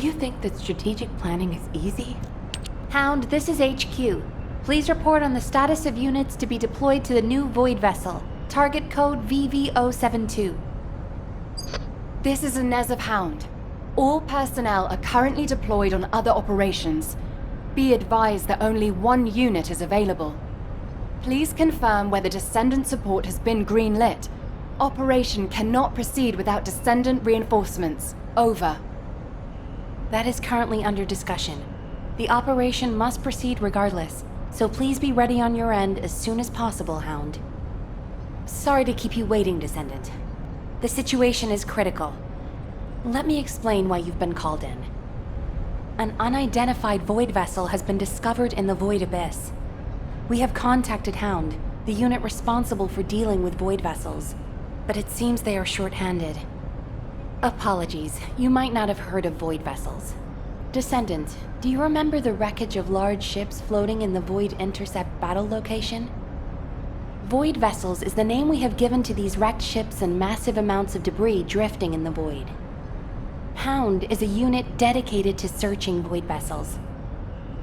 you think that strategic planning is easy? Hound, this is HQ. Please report on the status of units to be deployed to the new Void Vessel. Target code VV072. This is Inez of Hound. All personnel are currently deployed on other operations. Be advised that only one unit is available. Please confirm whether Descendant support has been greenlit. Operation cannot proceed without Descendant reinforcements. Over. That is currently under discussion. The operation must proceed regardless, so please be ready on your end as soon as possible, Hound. Sorry to keep you waiting, Descendant. The situation is critical. Let me explain why you've been called in. An unidentified Void Vessel has been discovered in the Void Abyss. We have contacted Hound, the unit responsible for dealing with Void Vessels, but it seems they are short-handed. Apologies, you might not have heard of Void Vessels. Descendant, do you remember the wreckage of large ships floating in the Void Intercept battle location? Void Vessels is the name we have given to these wrecked ships and massive amounts of debris drifting in the void. Hound is a unit dedicated to searching Void Vessels.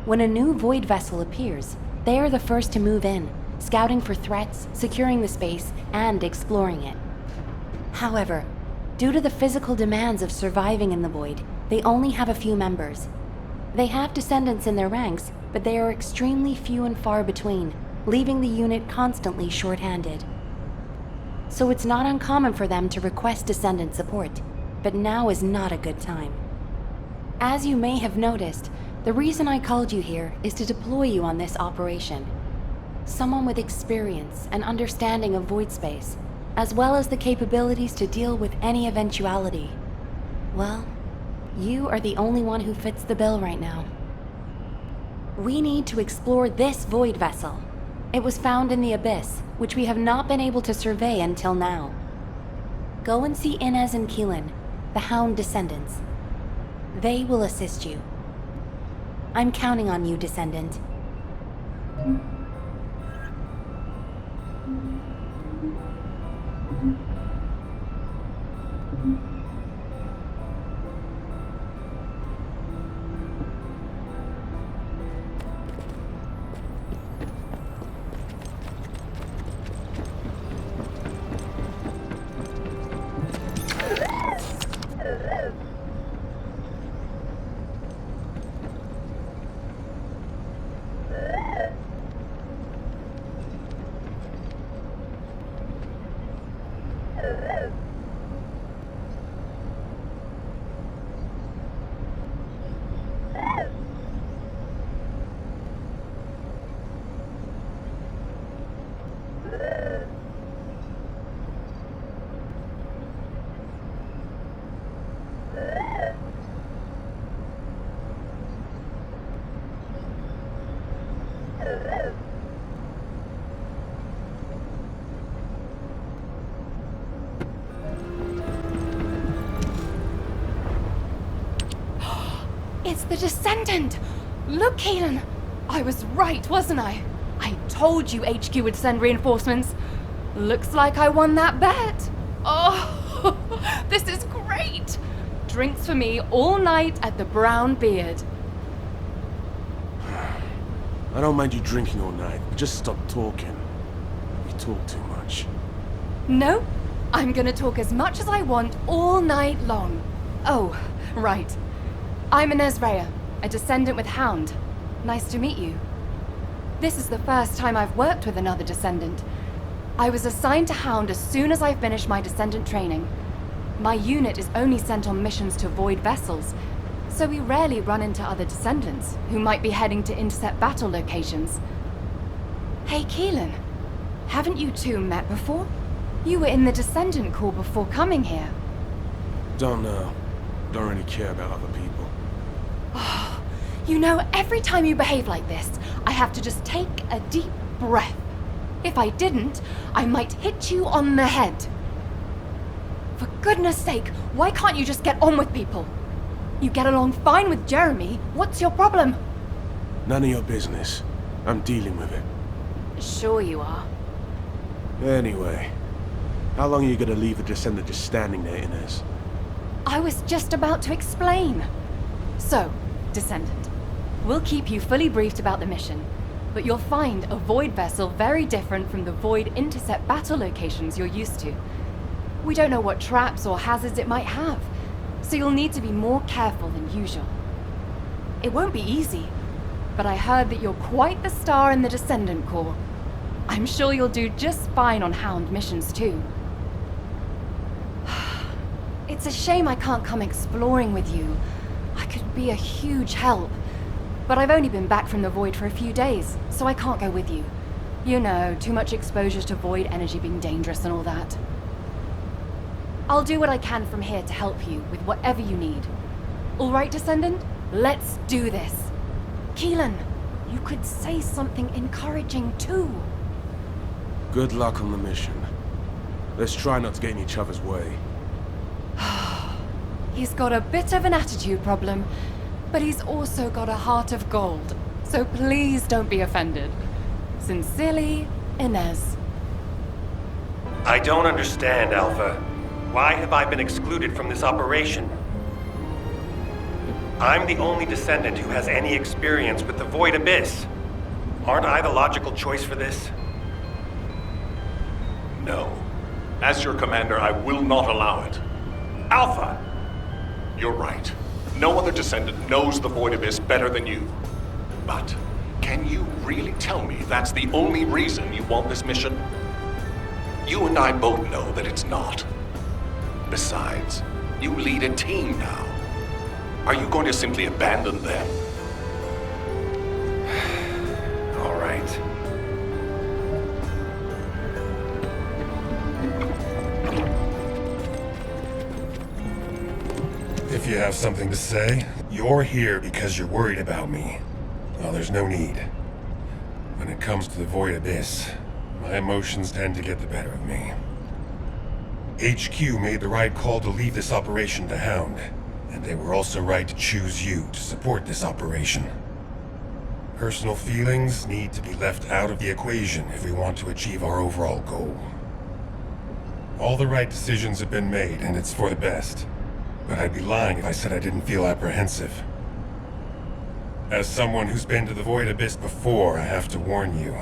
When a new Void Vessel appears, they are the first to move in, scouting for threats, securing the space, and exploring it. However, due to the physical demands of surviving in the Void, they only have a few members. They have descendants in their ranks, but they are extremely few and far between, leaving the unit constantly short-handed. So it's not uncommon for them to request descendant support, but now is not a good time. As you may have noticed, the reason I called you here is to deploy you on this operation. Someone with experience and understanding of void space, as well as the capabilities to deal with any eventuality. Well, you are the only one who fits the bill right now. We need to explore this Void Vessel. It was found in the Abyss, which we have not been able to survey until now. Go and see Inez and Keelan, the Hound descendants. They will assist you. I'm counting on you, Descendant. It's the Descendant! Look, Keelan! I was right, wasn't I? I told you HQ would send reinforcements. Looks like I won that bet. Oh, this is great! Drinks for me all night at the Brown Beard. I don't mind you drinking all night. Just stop talking. You talk too much. No, I'm gonna talk as much as I want all night long. Oh, right. I'm Inez Rhea, a Descendant with Hound. Nice to meet you. This is the first time I've worked with another Descendant. I was assigned to Hound as soon as I finished my Descendant training. My unit is only sent on missions to Void Vessels, so we rarely run into other Descendants who might be heading to intercept battle locations. Hey, Keelan, haven't you two met before? You were in the Descendant Corps before coming here. Don't know. Don't really care about other people. You know, every time you behave like this, I have to just take a deep breath. If I didn't, I might hit you on the head. For goodness sake, why can't you just get on with people? You get along fine with Jeremy. What's your problem? None of your business. I'm dealing with it. Sure you are. Anyway, how long are you gonna leave the Descendant just standing there, Inez? I was just about to explain. So, Descendant, we'll keep you fully briefed about the mission, but you'll find a Void vessel very different from the Void intercept battle locations you're used to. We don't know what traps or hazards it might have, so you'll need to be more careful than usual. It won't be easy, but I heard that you're quite the star in the Descendant Corps. I'm sure you'll do just fine on Hound missions too. It's a shame I can't come exploring with you. I could be a huge help. But I've only been back from the Void for a few days, so I can't go with you. You know, too much exposure to Void energy being dangerous and all that. I'll do what I can from here to help you with whatever you need. All right, Descendant? Let's do this. Keelan, you could say something encouraging too. Good luck on the mission. Let's try not to get in each other's way. He's got a bit of an attitude problem, but he's also got a heart of gold. So please don't be offended. Sincerely, Inez. I don't understand, Alpha. Why have I been excluded from this operation? I'm the only Descendant who has any experience with the Void Abyss. Aren't I the logical choice for this? No. As your commander, I will not allow it. Alpha! You're right. No other Descendant knows the Void Abyss better than you. But can you really tell me that's the only reason you want this mission? You and I both know that it's not. Besides, you lead a team now. Are you going to simply abandon them? All right. If you have something to say, you're here because you're worried about me. Well, there's no need. When it comes to the Void Abyss, my emotions tend to get the better of me. HQ made the right call to leave this operation to Hound, and they were also right to choose you to support this operation. Personal feelings need to be left out of the equation if we want to achieve our overall goal. All the right decisions have been made, and it's for the best. But I'd be lying if I said I didn't feel apprehensive. As someone who's been to the Void Abyss before, I have to warn you.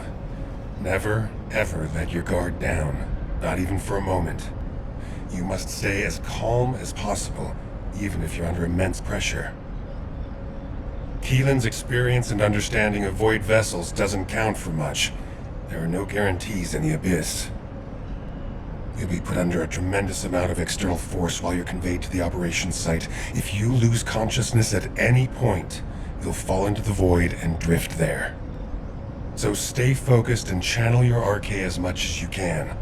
Never, ever let your guard down. Not even for a moment. You must stay as calm as possible, even if you're under immense pressure. Keelan's experience and understanding of Void vessels doesn't count for much. There are no guarantees in the Abyss. You'll be put under a tremendous amount of external force while you're conveyed to the operations site. If you lose consciousness at any point, you'll fall into the Void and drift there. So stay focused and channel your RK as much as you can.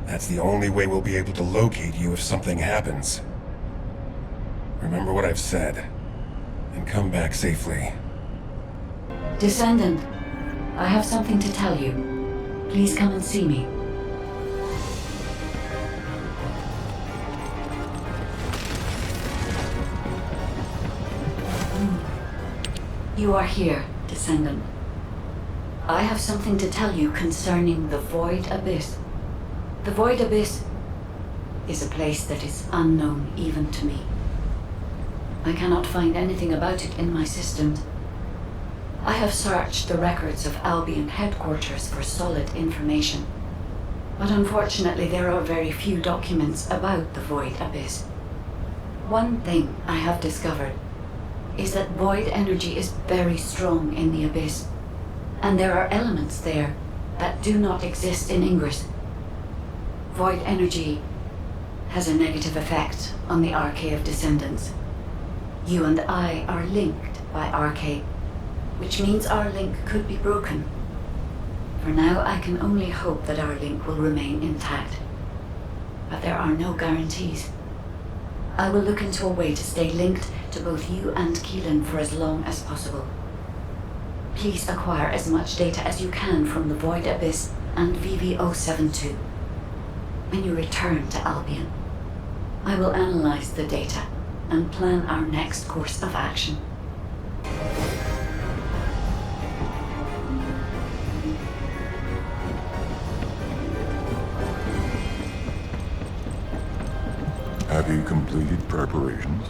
That's the only way we'll be able to locate you if something happens. Remember what I've said, and come back safely. Descendant, I have something to tell you. Please come and see me. You are here, Descendant. I have something to tell you concerning the Void Abyss. The Void Abyss is a place that is unknown even to me. I cannot find anything about it in my systems. I have searched the records of Albion headquarters for solid information, but unfortunately there are very few documents about the Void Abyss. One thing I have discovered is that Void energy is very strong in the Abyss, and there are elements there that do not exist in Ingress. Void energy has a negative effect on the RK of Descendants. You and I are linked by RK, which means our link could be broken. For now, I can only hope that our link will remain intact. But there are no guarantees. I will look into a way to stay linked to both you and Keelan for as long as possible. Please acquire as much data as you can from the Void Abyss and VV-072. When you return to Albion, I will analyze the data and plan our next course of action. Have you completed preparations?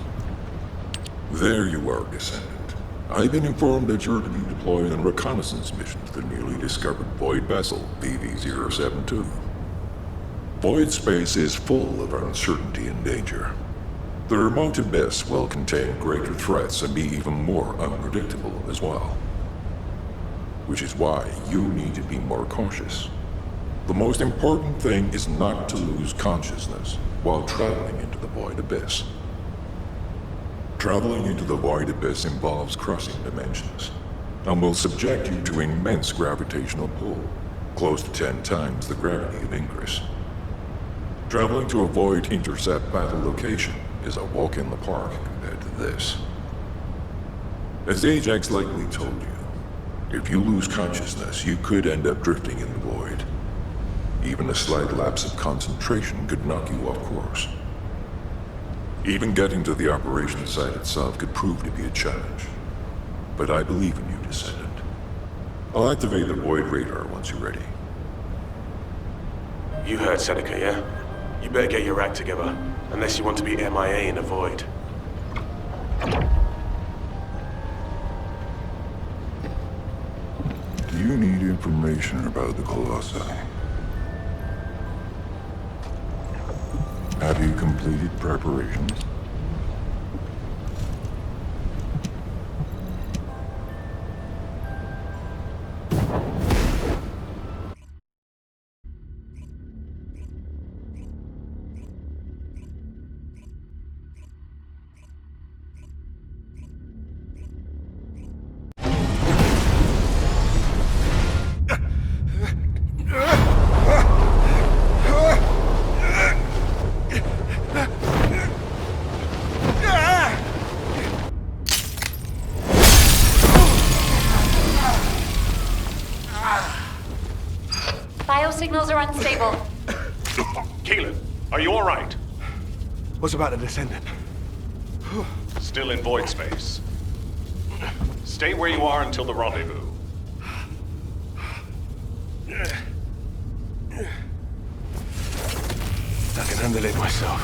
There you are, Descendant. I've been informed that you're to be deployed on a reconnaissance mission to the newly discovered void vessel, BV-072. Void space is full of uncertainty and danger. The remote abyss will contain greater threats and be even more unpredictable as well. Which is why you need to be more cautious. The most important thing is not to lose consciousness while traveling into the void abyss. Traveling into the void abyss involves crossing dimensions, and will subject you to immense gravitational pull, close to 10 times the gravity of Ingress. Traveling to a void intercept battle location is a walk in the park compared to this. As Ajax likely told you, if you lose consciousness, you could end up drifting in the void. Even a slight lapse of concentration could knock you off course. Even getting to the operation site itself could prove to be a challenge. But I believe in you, Descendant. I'll activate the void radar once you're ready. You heard Seneca, yeah? You better get your act together, unless you want to be MIA in a void. Do you need information about the Colossi? Have you completed preparations? Biosignals are unstable. Keelan, are you alright? What's about the Descendant? Still in void space. Stay where you are until the rendezvous. I can handle it myself.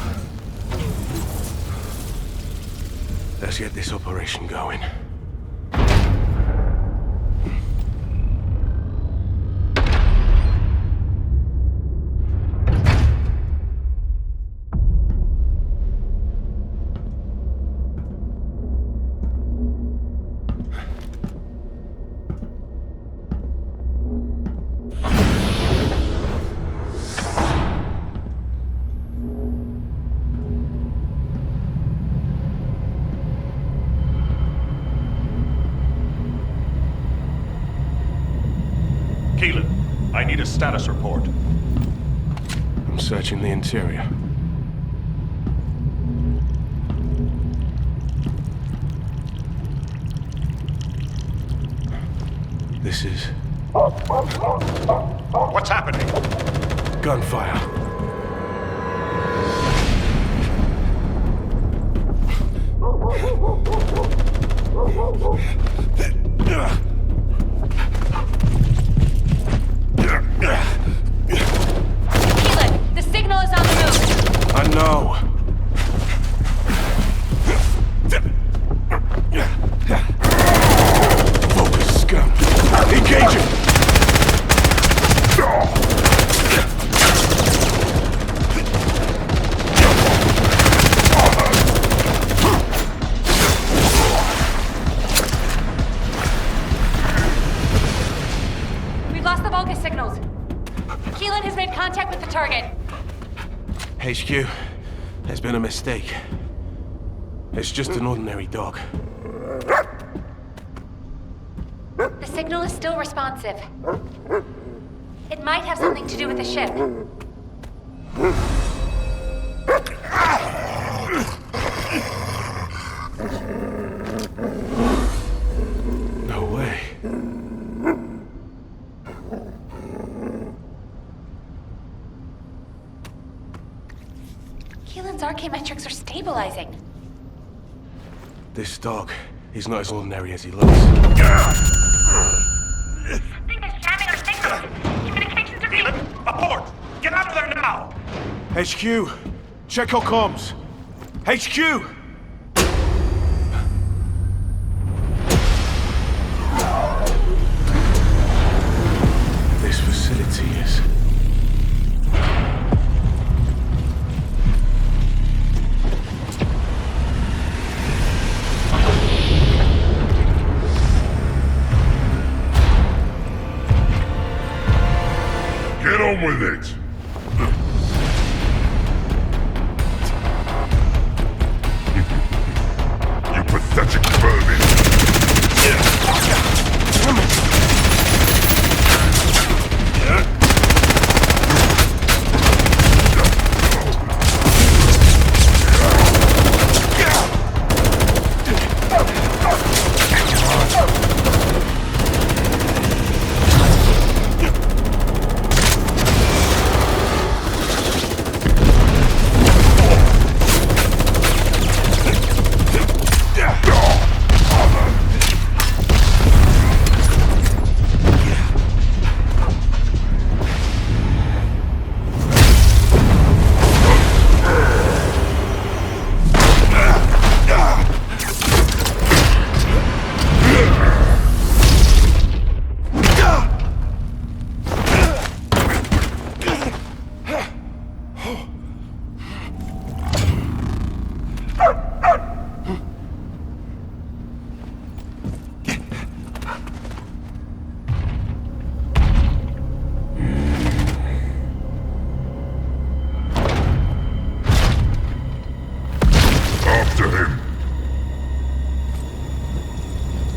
Let's get this operation going. Keelan, I need a status report. I'm searching the interior. This is... What's happening? gunfire. Keelan, the signal is on the move. I know. Focus, scum. Engaging. We've lost the Vulgus signals. Keelan has made contact with the target. HQ, there's been a mistake. It's just an ordinary dog. The signal is still responsive. It might have something to do with the ship. No way. Keelan's archaeometrics are stabilizing. This dog, he's not as ordinary as he looks. Something is jamming our signals. Communications are Keelan, abort! Get out of there now! HQ, check your comms. HQ! on with it! You pathetic vermin!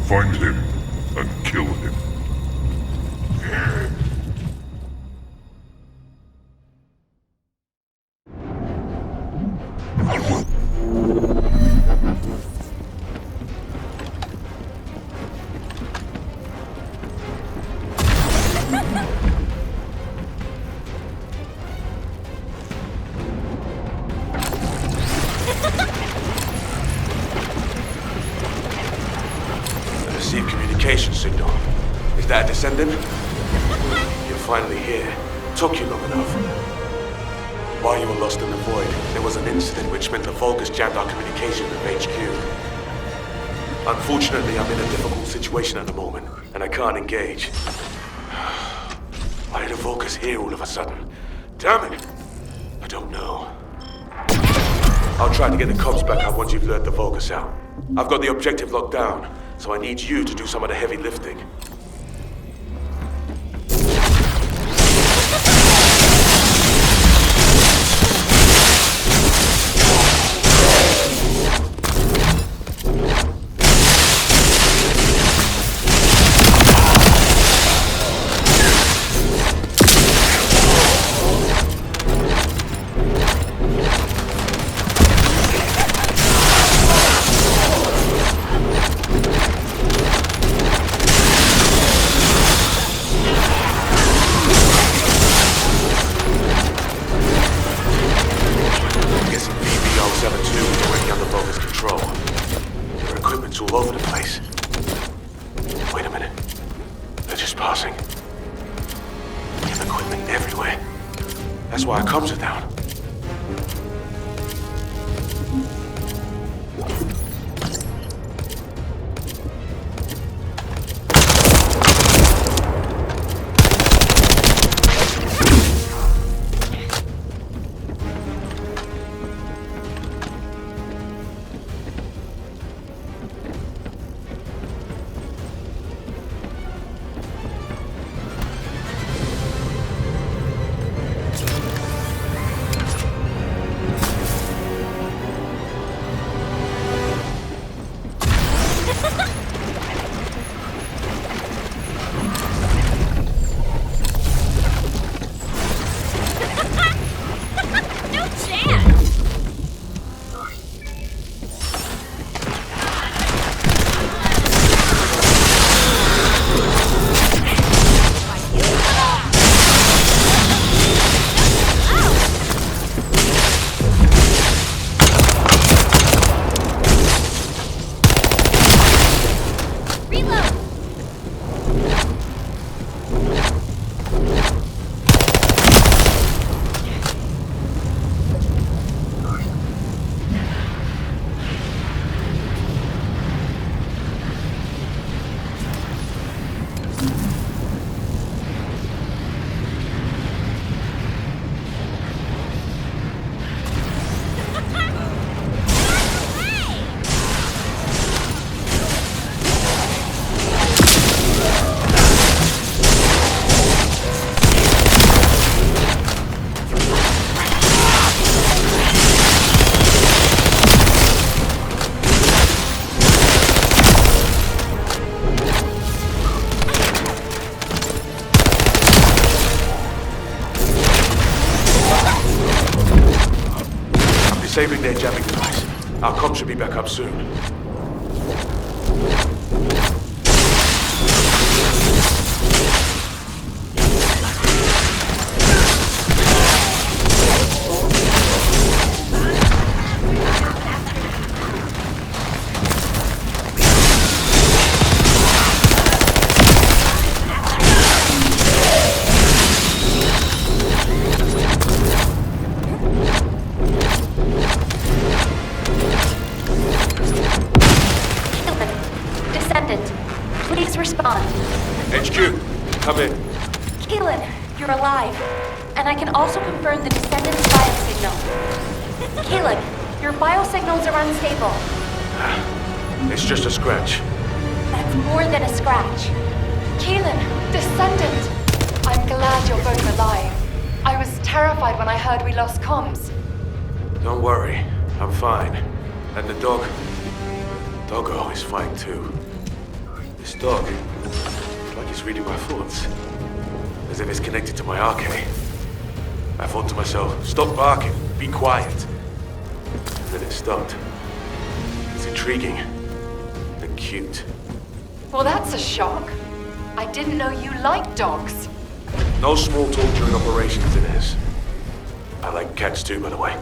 Find him and kill him. Received communication signal. Is that a Descendant? You're finally here. Took you long enough. While you were lost in the void, there was an incident which meant the Vulgus jammed our communication with HQ. Unfortunately, I'm in a difficult situation at the moment, and I can't engage. Why did the Vulgus here all of a sudden? Damn it! I don't know. I'll try to get the comms back up once you've lured the Vulgus out. I've got the objective locked down, so I need you to do some of the heavy lifting. All over the place. Wait a minute. They're just passing. We have equipment everywhere. That's why our comms are down. Disabling their jamming device. Our comm should be back up soon. Descendant, please respond. HQ, come in. Keelan, you're alive. And I can also confirm the Descendant's biosignal. Keelan, your biosignals are unstable. It's just a scratch. That's more than a scratch. Keelan, Descendant! I'm glad you're both alive. I was terrified when I heard we lost comms. Don't worry, I'm fine. And the doggo is fine too. This dog, it's like it's reading my thoughts. As if it's connected to my arcade. I thought to myself, stop barking, be quiet. And then it stopped. It's intriguing and cute. Well, that's a shock. I didn't know you liked dogs. No small talk during operations, Inez. I like cats too, by the way.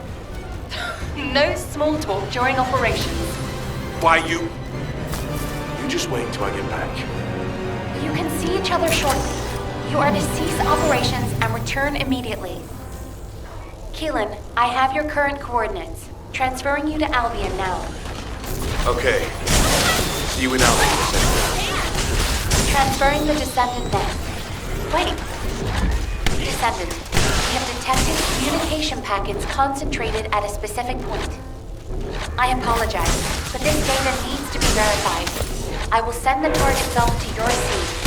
No small talk during operations. Why you just wait till I get back. You can see each other shortly. You are to cease operations and return immediately. Keelan, I have your current coordinates. Transferring you to Albion now. Okay. See you in Albion. Transferring the Descendant then. Wait. Descendant, we have detected communication packets concentrated at a specific point. I apologize, but this data needs to be verified. I will send the target zone to your seed.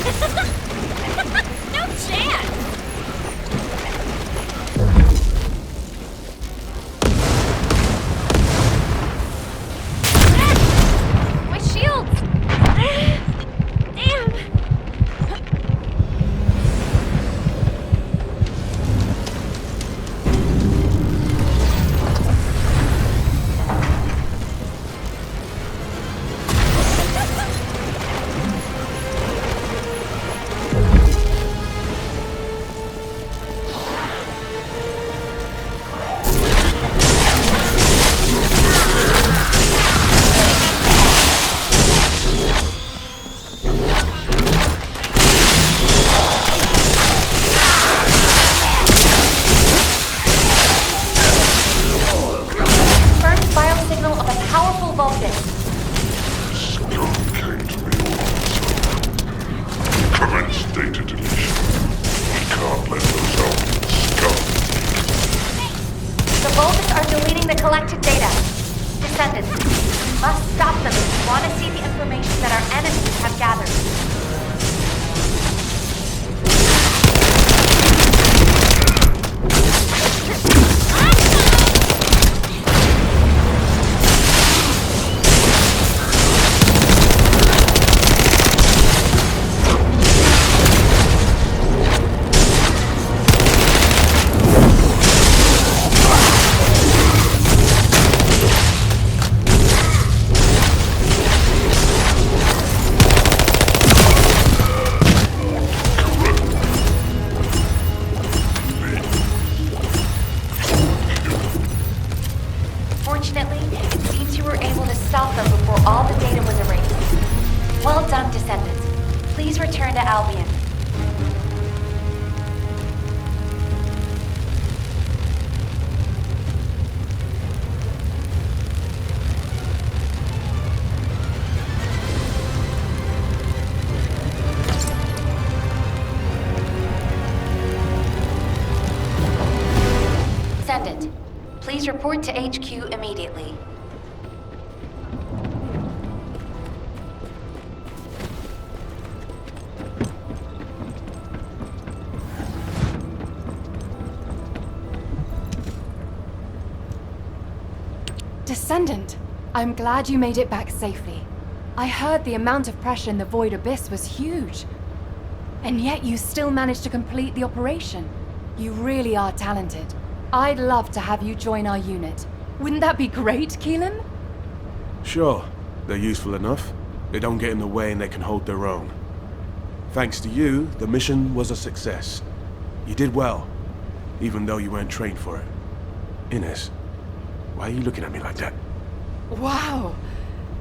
No chance! My shields! Damn! First biosignal of a powerful Vulgus. Commence data deletion. We can't let those elements scum. The Vulgus are deleting the collected data. Descendants, we must stop them if we want to see the information that our enemies have gathered. Fortunately, it seems you were able to stop them before all the data was erased. Well done, Descendants. Please return to Albion. Descendant, please report to HQ immediately. Descendant, I'm glad you made it back safely. I heard the amount of pressure in the Void Abyss was huge. And yet you still managed to complete the operation. You really are talented. I'd love to have you join our unit. Wouldn't that be great, Keelan? Sure, they're useful enough. They don't get in the way and they can hold their own. Thanks to you, the mission was a success. You did well, even though you weren't trained for it. Ines, why are you looking at me like that? Wow!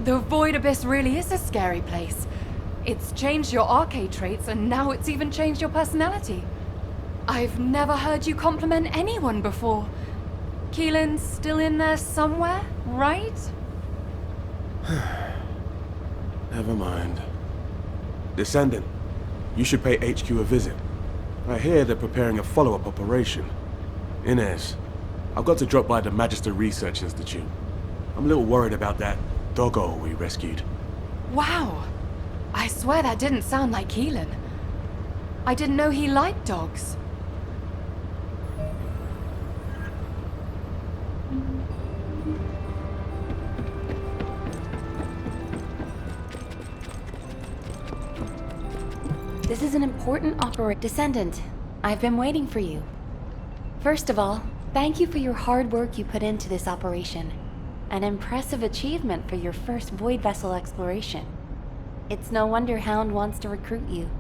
The Void Abyss really is a scary place. It's changed your arcade traits, and now it's even changed your personality. I've never heard you compliment anyone before. Keelan's still in there somewhere, right? Never mind. Descendant, you should pay HQ a visit. I hear they're preparing a follow-up operation. Ines, I've got to drop by the Magister Research Institute. I'm a little worried about that doggo we rescued. Wow! I swear that didn't sound like Keelan. I didn't know he liked dogs. This is an important Descendant, I've been waiting for you. First of all, thank you for your hard work you put into this operation. An impressive achievement for your first Void Vessel exploration. It's no wonder Hound wants to recruit you.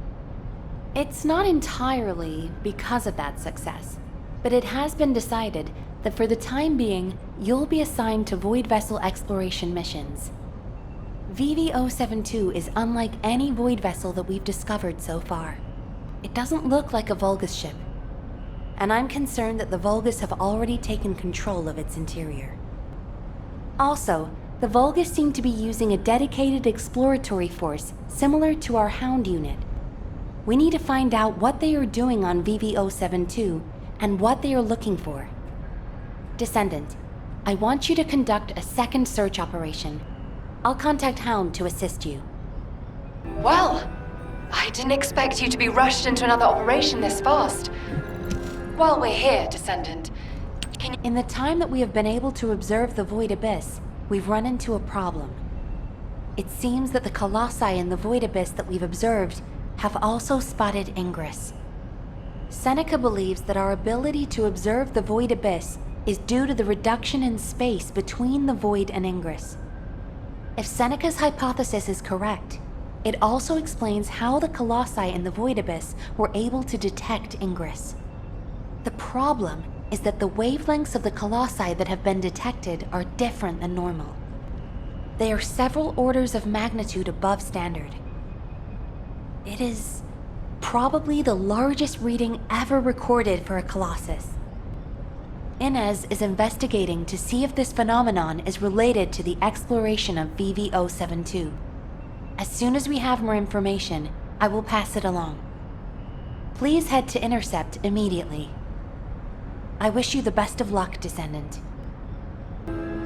It's not entirely because of that success, but it has been decided that for the time being, you'll be assigned to Void Vessel exploration missions. VV-072 is unlike any Void Vessel that we've discovered so far. It doesn't look like a Vulgus ship, and I'm concerned that the Vulgus have already taken control of its interior. Also, the Vulgus seem to be using a dedicated exploratory force similar to our Hound unit. We need to find out what they are doing on VV-072 and what they are looking for. Descendant, I want you to conduct a second search operation. I'll contact Hound to assist you. Well, I didn't expect you to be rushed into another operation this fast. While we're here, Descendant, can you... In the time that we have been able to observe the Void Abyss, we've run into a problem. It seems that the Colossi in the Void Abyss that we've observed have also spotted Ingress. Seneca believes that our ability to observe the Void Abyss is due to the reduction in space between the Void and Ingress. If Seneca's hypothesis is correct, it also explains how the Colossi in the Void Abyss were able to detect Ingress. The problem is that the wavelengths of the Colossi that have been detected are different than normal. They are several orders of magnitude above standard. It is probably the largest reading ever recorded for a Colossus. Inez is investigating to see if this phenomenon is related to the exploration of VV-072. As soon as we have more information, I will pass it along. Please head to Intercept immediately. I wish you the best of luck, Descendant.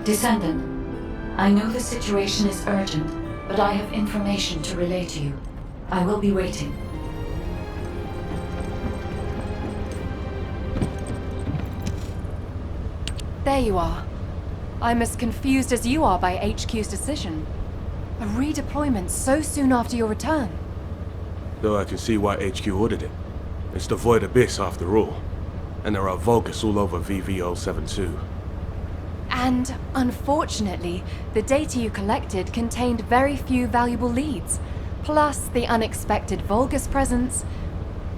Descendant, I know the situation is urgent, but I have information to relay to you. I will be waiting. There you are. I'm as confused as you are by HQ's decision. A redeployment so soon after your return. Though I can see why HQ ordered it. It's the Void Abyss after all. And there are Vulgus all over VV-072. And, unfortunately, the data you collected contained very few valuable leads. Plus the unexpected Vulgus presence.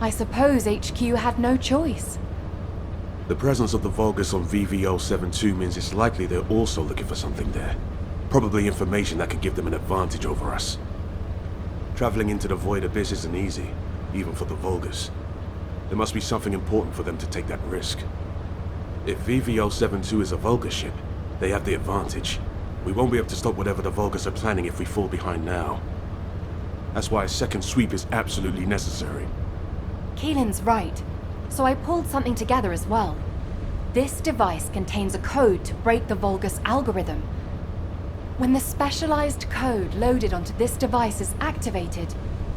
I suppose HQ had no choice. The presence of the Vulgus on VV-072 means it's likely they're also looking for something there. Probably information that could give them an advantage over us. Traveling into the Void Abyss isn't easy, even for the Vulgus. There must be something important for them to take that risk. If VV-072 is a Vulgus ship, they have the advantage. We won't be able to stop whatever the Vulgus are planning if we fall behind now. That's why a second sweep is absolutely necessary. Keelan's right. So I pulled something together as well. This device contains a code to break the Vulgus algorithm. When the specialized code loaded onto this device is activated,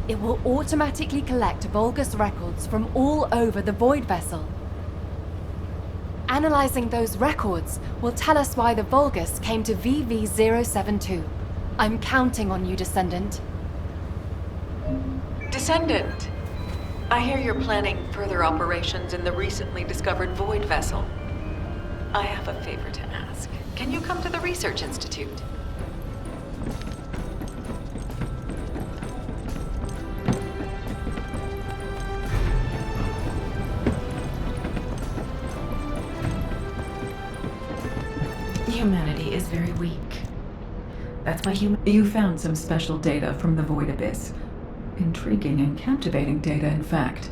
it will automatically collect Vulgus records from all over the Void Vessel. Analyzing those records will tell us why the Vulgus came to VV-072. I'm counting on you, Descendant. Descendant, I hear you're planning further operations in the recently discovered Void Vessel. I have a favor to ask. Can you come to the Research Institute? Humanity is very weak. That's why you found some special data from the Void Abyss. Intriguing and captivating data, in fact.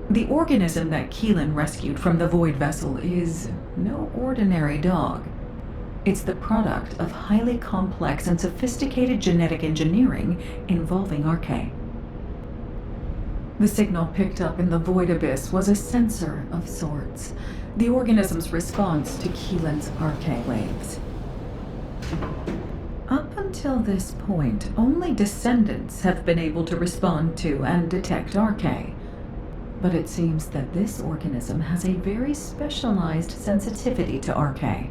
The organism that Keelan rescued from the Void Vessel is no ordinary dog. It's the product of highly complex and sophisticated genetic engineering involving RK. The signal picked up in the Void Abyss was a sensor of sorts, the organism's response to Keelan's RK waves. Up until this point, only Descendants have been able to respond to and detect RK. But it seems that this organism has a very specialized sensitivity to RK.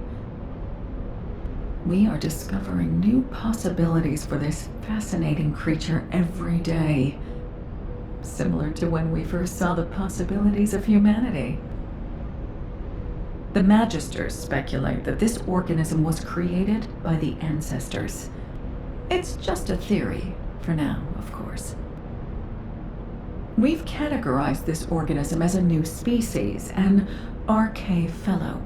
We are discovering new possibilities for this fascinating creature every day. Similar to when we first saw the possibilities of humanity. The Magisters speculate that this organism was created by the ancestors. It's just a theory, for now, of course. We've categorized this organism as a new species, an RK Fellow.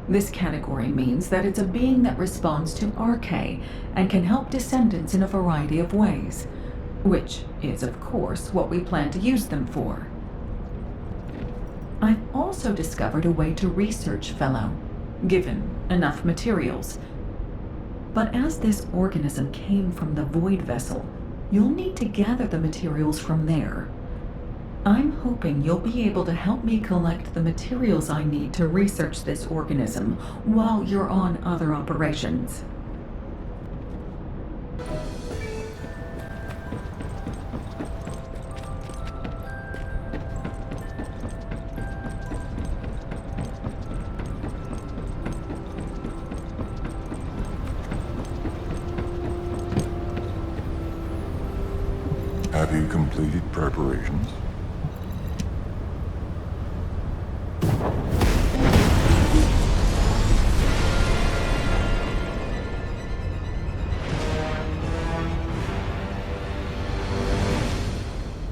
This category means that it's a being that responds to RK and can help Descendants in a variety of ways, which is, of course, what we plan to use them for. I've also discovered a way to research Fellow, given enough materials. But as this organism came from the Void Vessel, you'll need to gather the materials from there. I'm hoping you'll be able to help me collect the materials I need to research this organism while you're on other operations. Have you completed preparations?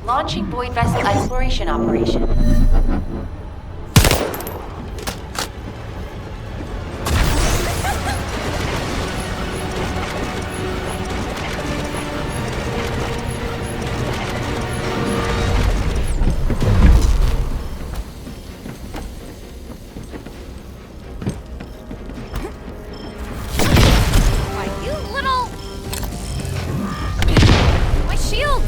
Launching Void Vessel Exploration Operation. Why, you little... My shields!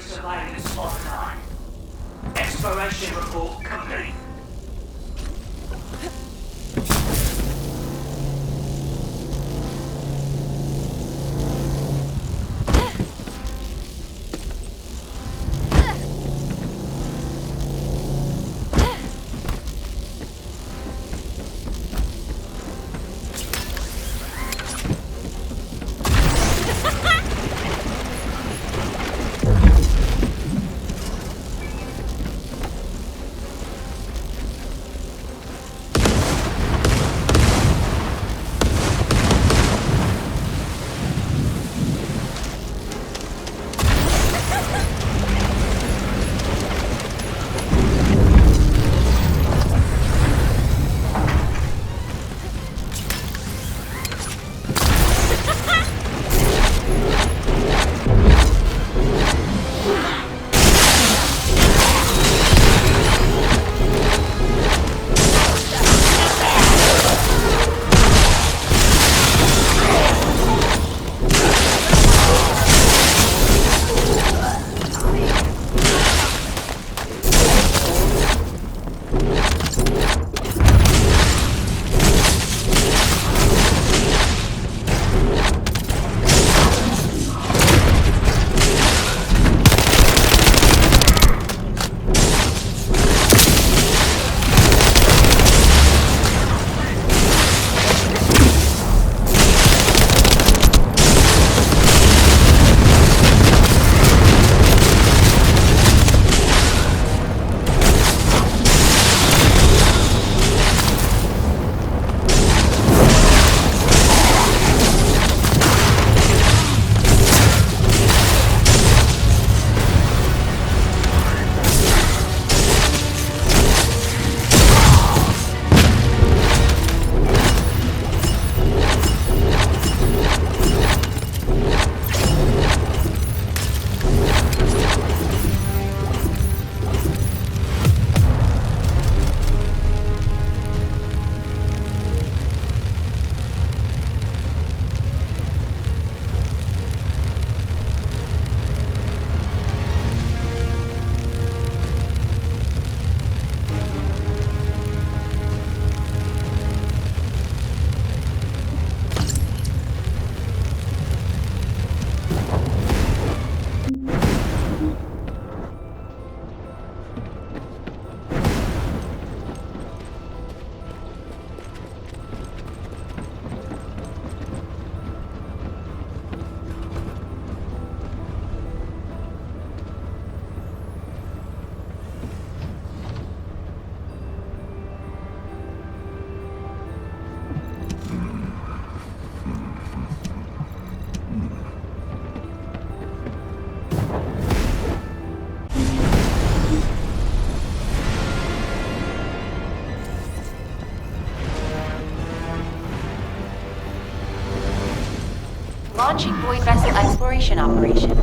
surveillance online. Exploration report complete. Launching void vessel exploration operation.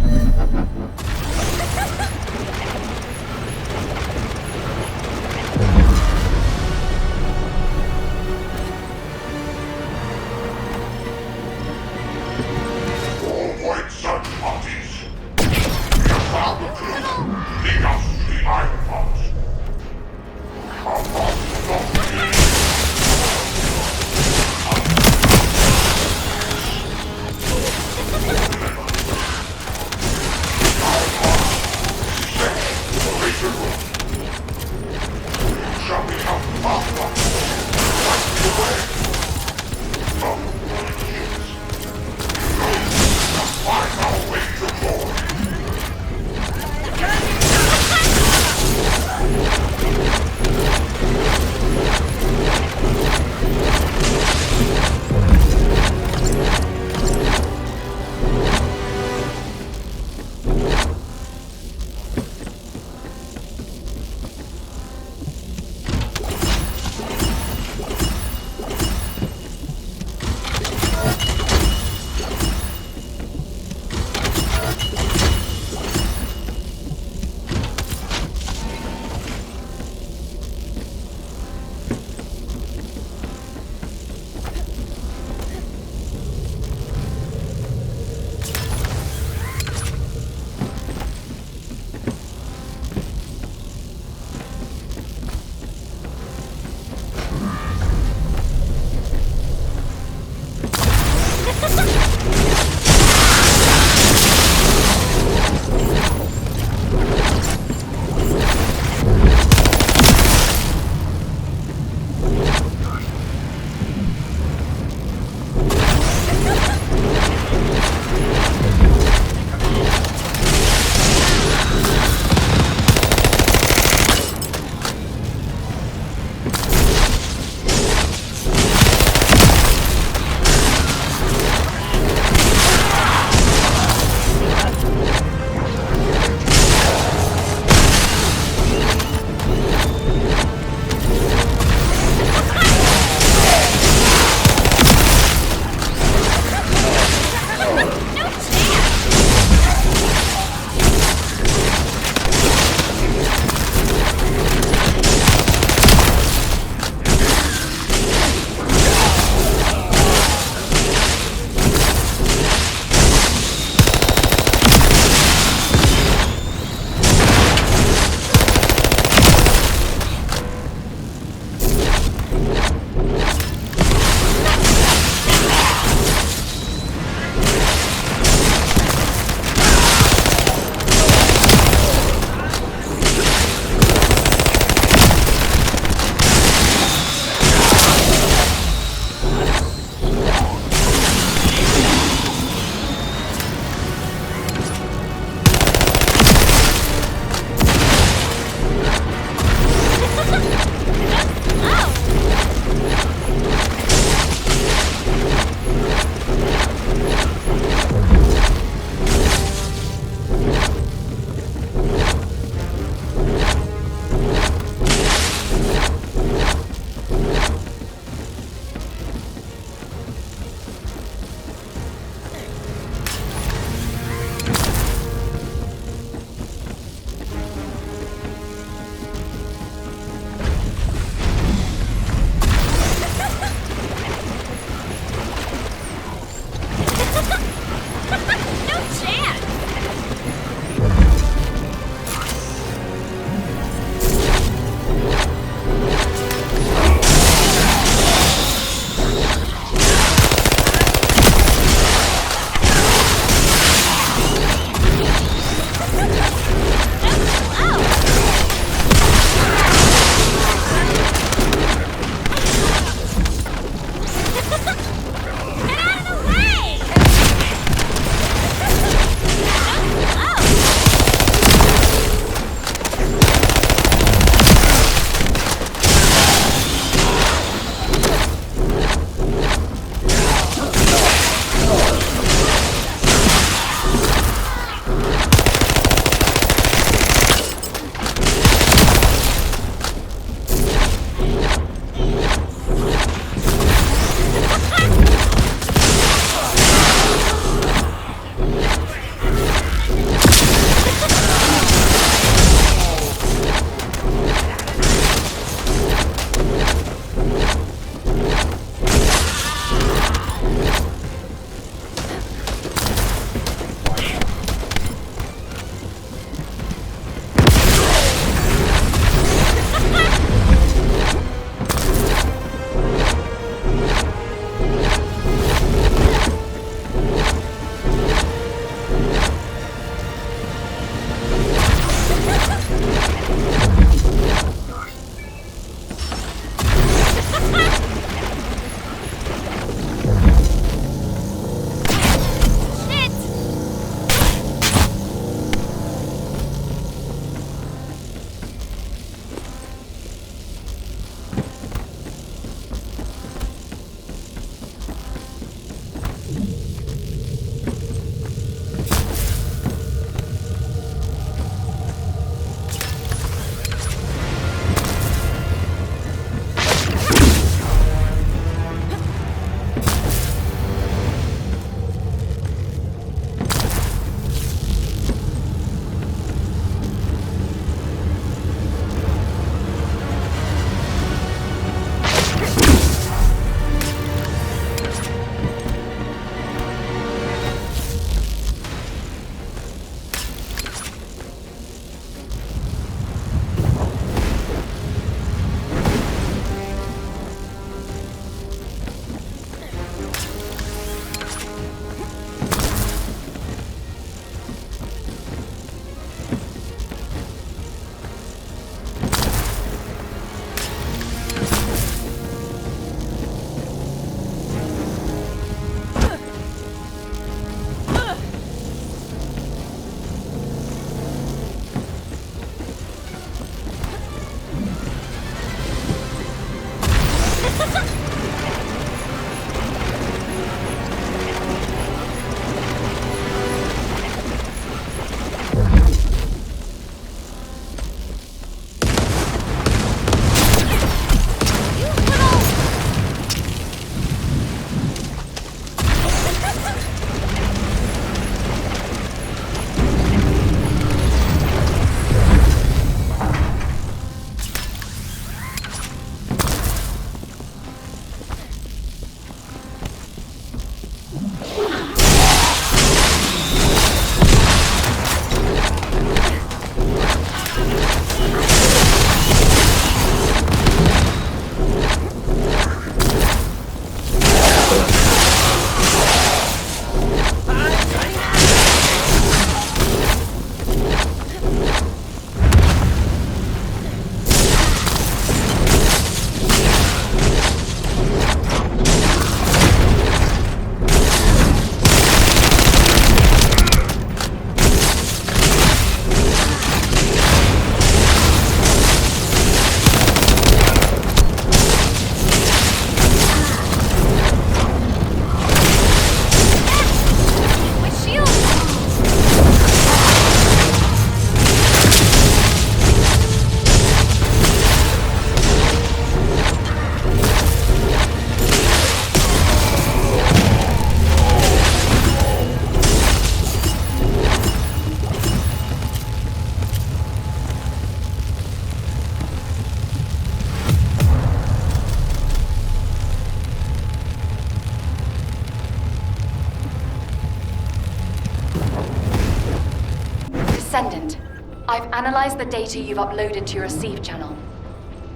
I've analyzed the data you've uploaded to your receive channel.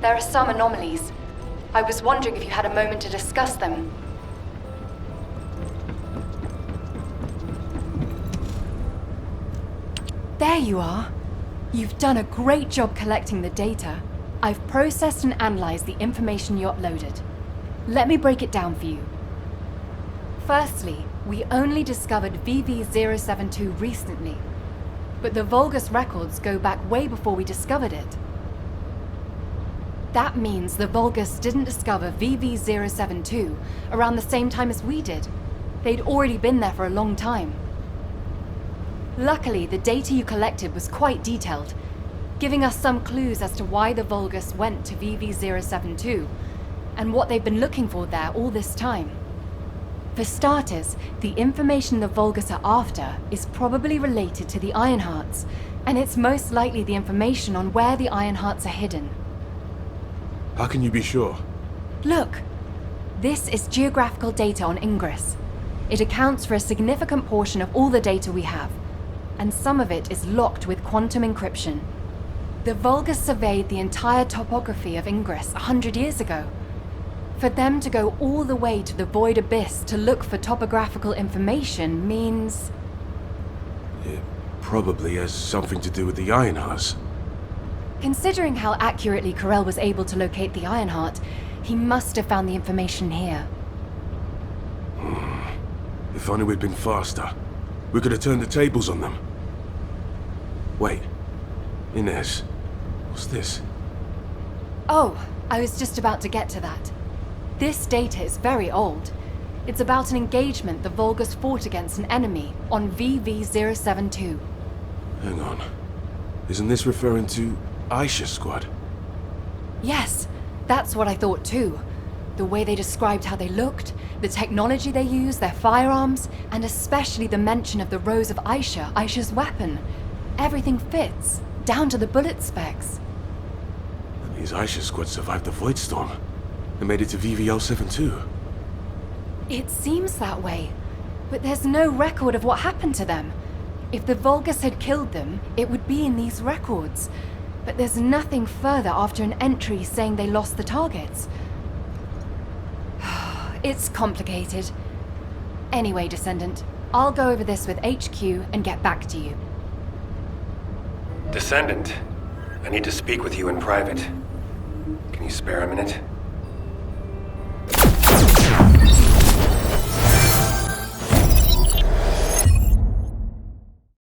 There are some anomalies. I was wondering if you had a moment to discuss them. There you are. You've done a great job collecting the data. I've processed and analyzed the information you uploaded. Let me break it down for you. Firstly, we only discovered VV-072 recently, but the Vulgus records go back way before we discovered it. That means the Vulgus didn't discover VV-072 around the same time as we did. They'd already been there for a long time. Luckily, the data you collected was quite detailed, giving us some clues as to why the Vulgus went to VV-072 and what they've been looking for there all this time. For starters, the information the Vulgus are after is probably related to the Ironhearts, and it's most likely the information on where the Ironhearts are hidden. How can you be sure? Look! This is geographical data on Ingress. It accounts for a significant portion of all the data we have, and some of it is locked with quantum encryption. The Vulgus surveyed the entire topography of Ingress 100 years ago. For them to go all the way to the Void Abyss to look for topographical information means... It probably has something to do with the Ironhearts. Considering how accurately Corell was able to locate the Ironheart, he must have found the information here. If only we'd been faster. We could have turned the tables on them. Wait. Inez. What's this? Oh, I was just about to get to that. This data is very old. It's about an engagement the Vulgus fought against an enemy on VV-072. Hang on. Isn't this referring to Aisha's squad? Yes, that's what I thought too. The way they described how they looked, the technology they used, their firearms, and especially the mention of the Rose of Aisha, Aisha's weapon. Everything fits, down to the bullet specs. That means Aisha's squad survived the Void Storm and made it to VV-072. It seems that way, but there's no record of what happened to them. If the Vulgus had killed them, it would be in these records. But there's nothing further after an entry saying they lost the targets. It's complicated. Anyway, Descendant, I'll go over this with HQ and get back to you. Descendant, I need to speak with you in private. Can you spare a minute?